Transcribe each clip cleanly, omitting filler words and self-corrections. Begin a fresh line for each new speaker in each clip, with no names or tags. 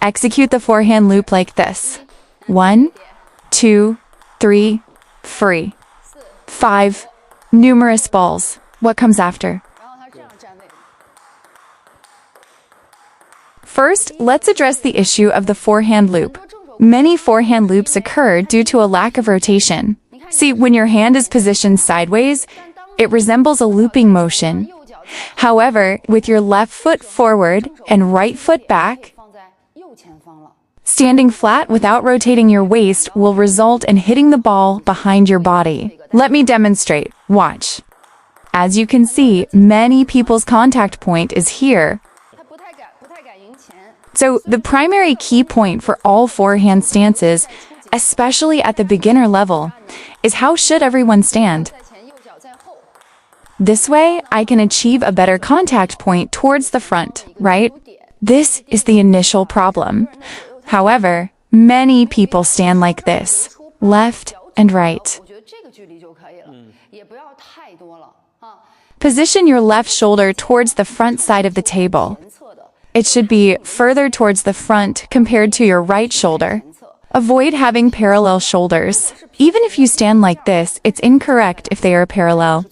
Execute the forehand loop like this. 1, 2, 3, free. 5, numerous balls. What comes after? First, let's address the issue of the forehand loop. Many forehand loops occur due to a lack of rotation. See, when your hand is positioned sideways, it resembles a looping motion. However, with your left foot forward and right foot back, standing flat without rotating your waist will result in hitting the ball behind your body. Let me demonstrate. Watch. As you can see, many people's contact point is here. So the primary key point for all forehand stances, especially at the beginner level, is how should everyone stand? This way, I can achieve a better contact point towards the front, right? This is the initial problem. However, many people stand like this, left and right. Position your left shoulder towards the front side of the table. It should be further towards the front compared to your right shoulder. Avoid having parallel shoulders. Even if you stand like this, it's incorrect if they are parallel.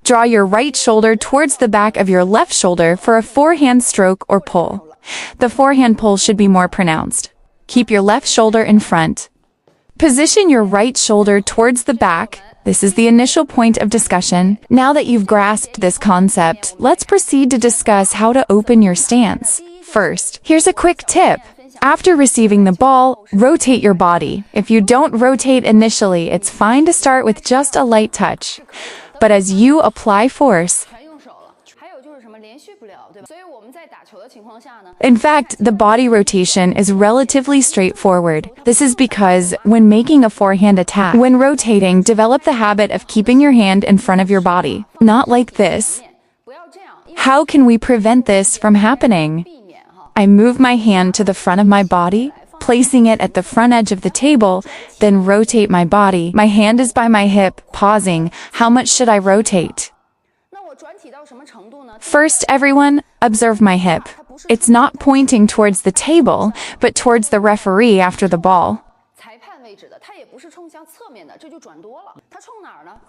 Draw your right shoulder towards the back of your left shoulder for a forehand stroke or pull. The forehand pull should be more pronounced. Keep your left shoulder in front. Position your right shoulder towards the back. This is the initial point of discussion. Now that you've grasped this concept, let's proceed to discuss how to open your stance. First, here's a quick tip. After receiving the ball, rotate your body. If you don't rotate initially, it's fine to start with just a light touch. But as you apply force, in fact, the body rotation is relatively straightforward. This is because when making a forehand attack, when rotating, develop the habit of keeping your hand in front of your body, not like this. How can we prevent this from happening? I move my hand to the front of my body, placing it at the front edge of the table, then rotate my body. My hand is by my hip, pausing. How much should I rotate? First, everyone, observe my hip. It's not pointing towards the table, but towards the referee after the ball.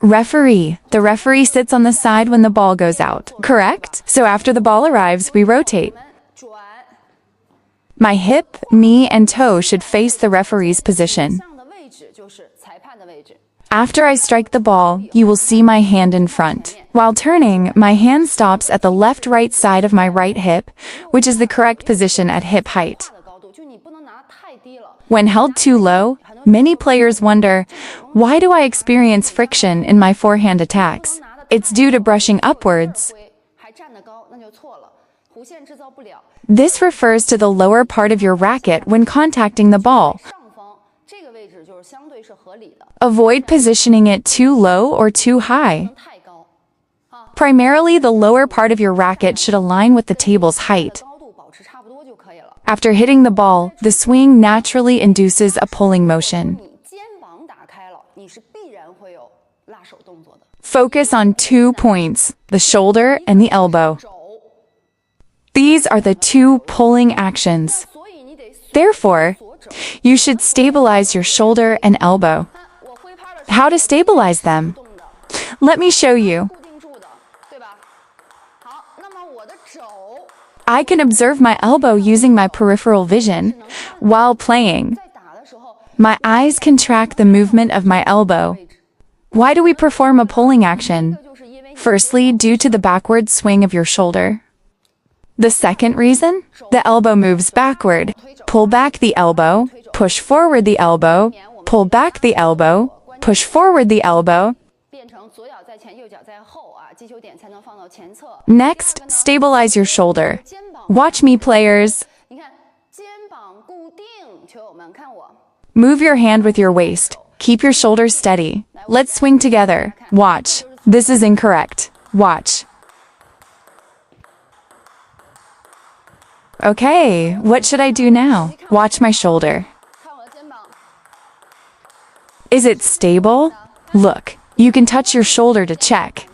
Referee. The referee sits on the side when the ball goes out, correct? So after the ball arrives, we rotate. My hip, knee, and toe should face the referee's position. After I strike the ball, you will see my hand in front. While turning, my hand stops at the left-right side of my right hip, which is the correct position at hip height. When held too low, many players wonder, why do I experience friction in my forehand attacks? It's due to brushing upwards. This refers to the lower part of your racket when contacting the ball. Avoid positioning it too low or too high. Primarily, the lower part of your racket should align with the table's height. After hitting the ball, the swing naturally induces a pulling motion. Focus on 2 points, the shoulder and the elbow. These are the 2 pulling actions. Therefore, you should stabilize your shoulder and elbow. How to stabilize them? Let me show you. I can observe my elbow using my peripheral vision while playing. My eyes can track the movement of my elbow. Why do we perform a pulling action? Firstly, due to the backward swing of your shoulder. The second reason? The elbow moves backward. Pull back the elbow, push forward the elbow, pull back the elbow, push forward the elbow. Next, stabilize your shoulder. Watch me, players. Move your hand with your waist. Keep your shoulders steady. Let's swing together. Watch. This is incorrect. Watch. Okay, what should I do now? Watch my shoulder. Is it stable? Look, you can touch your shoulder to check.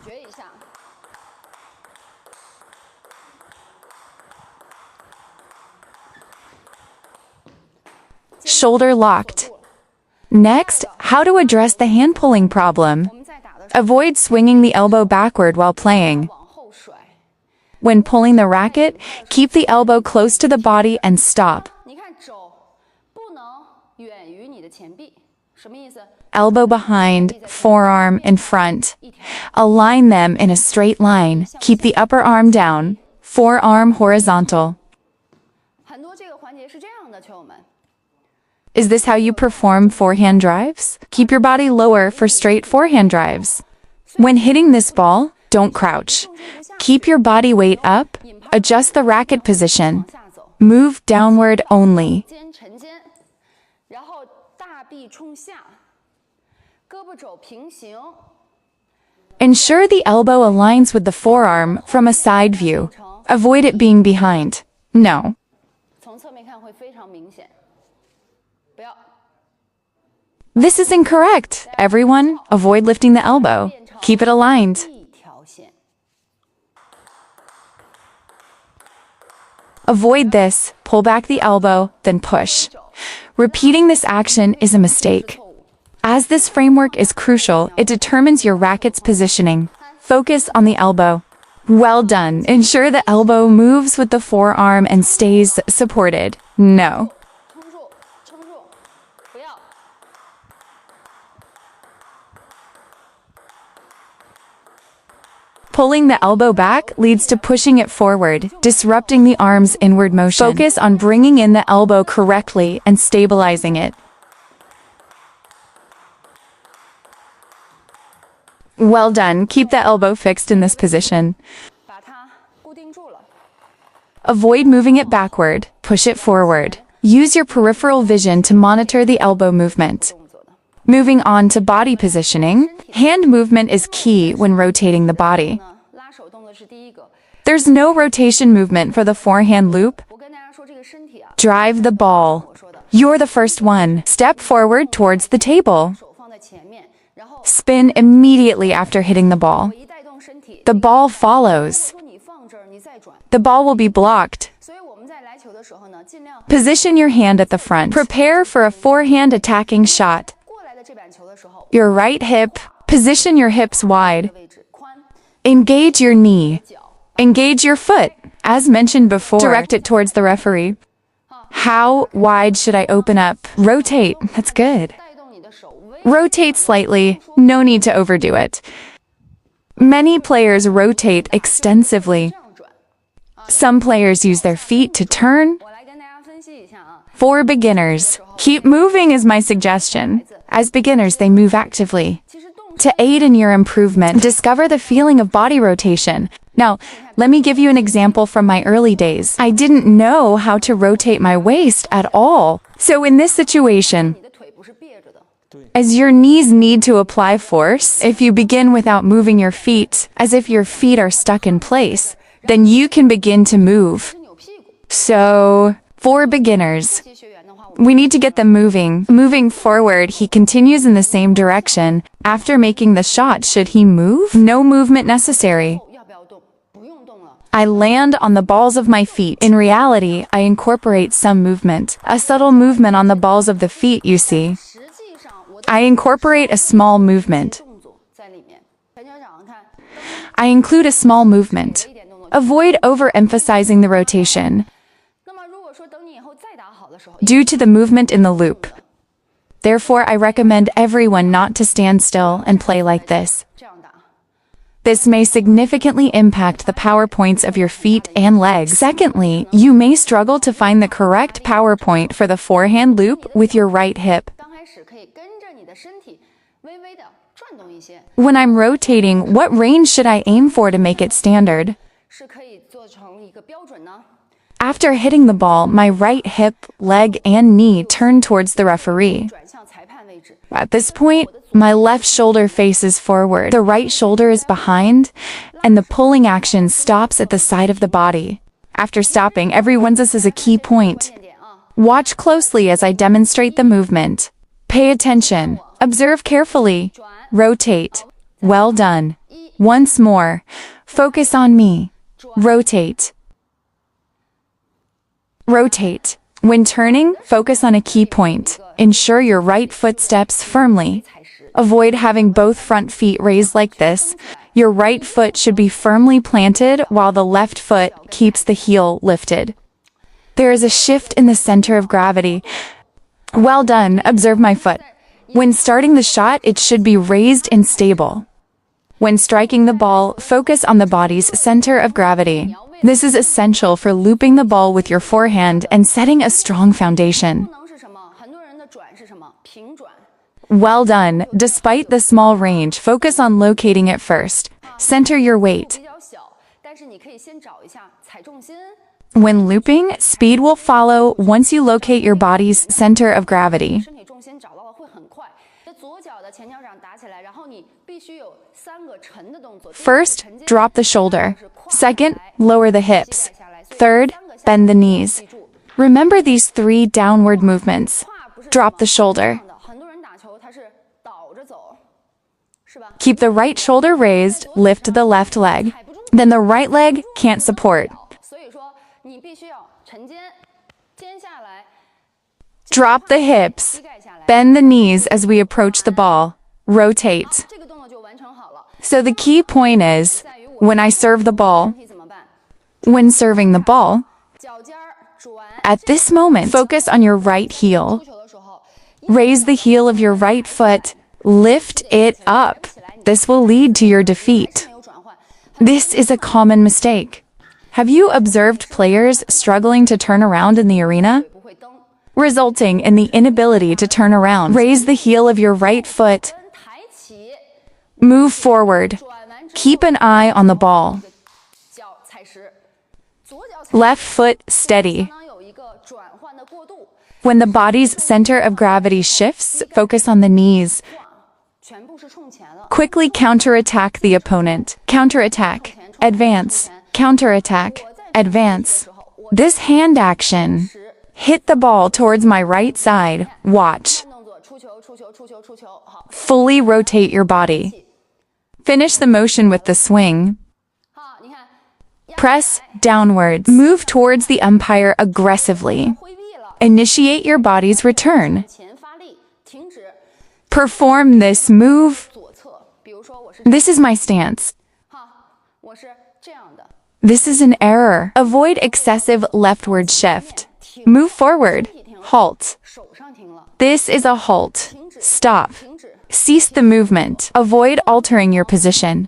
shoulder locked. Next, how to address the hand pulling problem. Avoid swinging the elbow backward while playing. When pulling the racket, keep the elbow close to the body and stop. Elbow behind, forearm in front. Align them in a straight line. Keep the upper arm down, forearm horizontal. Is this how you perform forehand drives? Keep your body lower for straight forehand drives. When hitting this ball, don't crouch. Keep your body weight up, adjust the racket position. Move downward only. Ensure the elbow aligns with the forearm from a side view. Avoid it being behind. No. This is incorrect. Everyone, avoid lifting the elbow. Keep it aligned. Avoid this. Pull back the elbow, then push. Repeating this action is a mistake. As this framework is crucial, it determines your racket's positioning. Focus on the elbow. Well done. Ensure the elbow moves with the forearm and stays supported. No. Pulling the elbow back leads to pushing it forward, disrupting the arm's inward motion. Focus on bringing in the elbow correctly and stabilizing it. Well done. Keep the elbow fixed in this position. Avoid moving it backward. Push it forward. Use your peripheral vision to monitor the elbow movement. Moving on to body positioning, hand movement is key when rotating the body. There's no rotation movement for the forehand loop. Drive the ball. You're the first one. Step forward towards the table. Spin immediately after hitting the ball. The ball follows. The ball will be blocked. Position your hand at the front. Prepare for a forehand attacking shot. Your right hip, position your hips wide. Engage your knee. Engage your foot. As mentioned before, direct it towards the referee. How wide should I open up? Rotate. That's good. Rotate slightly. No need to overdo it. Many players rotate extensively. Some players use their feet to turn. For beginners, keep moving is my suggestion. As beginners, they move actively. To aid in your improvement, discover the feeling of body rotation. Now, let me give you an example from my early days. I didn't know how to rotate my waist at all. So in this situation, as your knees need to apply force, if you begin without moving your feet, as if your feet are stuck in place, then you can begin to move. So, for beginners, we need to get them moving. Moving forward, he continues in the same direction. After making the shot, should he move? No movement necessary. I land on the balls of my feet. In reality, I incorporate some movement. A subtle movement on the balls of the feet, you see. I incorporate a small movement. I include a small movement. Avoid overemphasizing the rotation due to the movement in the loop. Therefore, I recommend everyone not to stand still and play like this. This may significantly impact the power points of your feet and legs. Secondly, you may struggle to find the correct power point for the forehand loop with your right hip. When I'm rotating, what range should I aim for to make it standard? After hitting the ball, my right hip, leg, and knee turn towards the referee. At this point, my left shoulder faces forward, the right shoulder is behind, and the pulling action stops at the side of the body. After stopping, everyone's this is a key point. Watch closely as I demonstrate the movement. Pay attention. Observe carefully. Rotate. Well done. Once more. Focus on me. Rotate. Rotate. When turning, focus on a key point. Ensure your right foot steps firmly. Avoid having both front feet raised like this. Your right foot should be firmly planted while the left foot keeps the heel lifted. There is a shift in the center of gravity. Well done, observe my foot. When starting the shot, it should be raised and stable. When striking the ball, focus on the body's center of gravity. This is essential for looping the ball with your forehand and setting a strong foundation. Well done. Despite the small range, focus on locating it first. Center your weight. When looping, speed will follow once you locate your body's center of gravity. First, drop the shoulder. Second, lower the hips. Third, bend the knees. Remember these 3 downward movements. Drop the shoulder. Keep the right shoulder raised, lift the left leg. Then the right leg can't support. Drop the hips. Bend the knees as we approach the ball. Rotate. So the key point is, when I serve the ball, when serving the ball, at this moment, focus on your right heel. Raise the heel of your right foot. Lift it up. This will lead to your defeat. This is a common mistake. Have you observed players struggling to turn around in the arena? Resulting in the inability to turn around. Raise the heel of your right foot. Move forward. Keep an eye on the ball. Left foot steady. When the body's center of gravity shifts, focus on the knees. Quickly counterattack the opponent. Counterattack. Advance. Counterattack. Advance. This hand action. Hit the ball towards my right side. Watch. Fully rotate your body. Finish the motion with the swing. Press downwards. Move towards the umpire aggressively. Initiate your body's return. Perform this move. This is my stance. This is an error. Avoid excessive leftward shift. Move forward. Halt. This is a halt. Stop. Cease the movement. Avoid altering your position.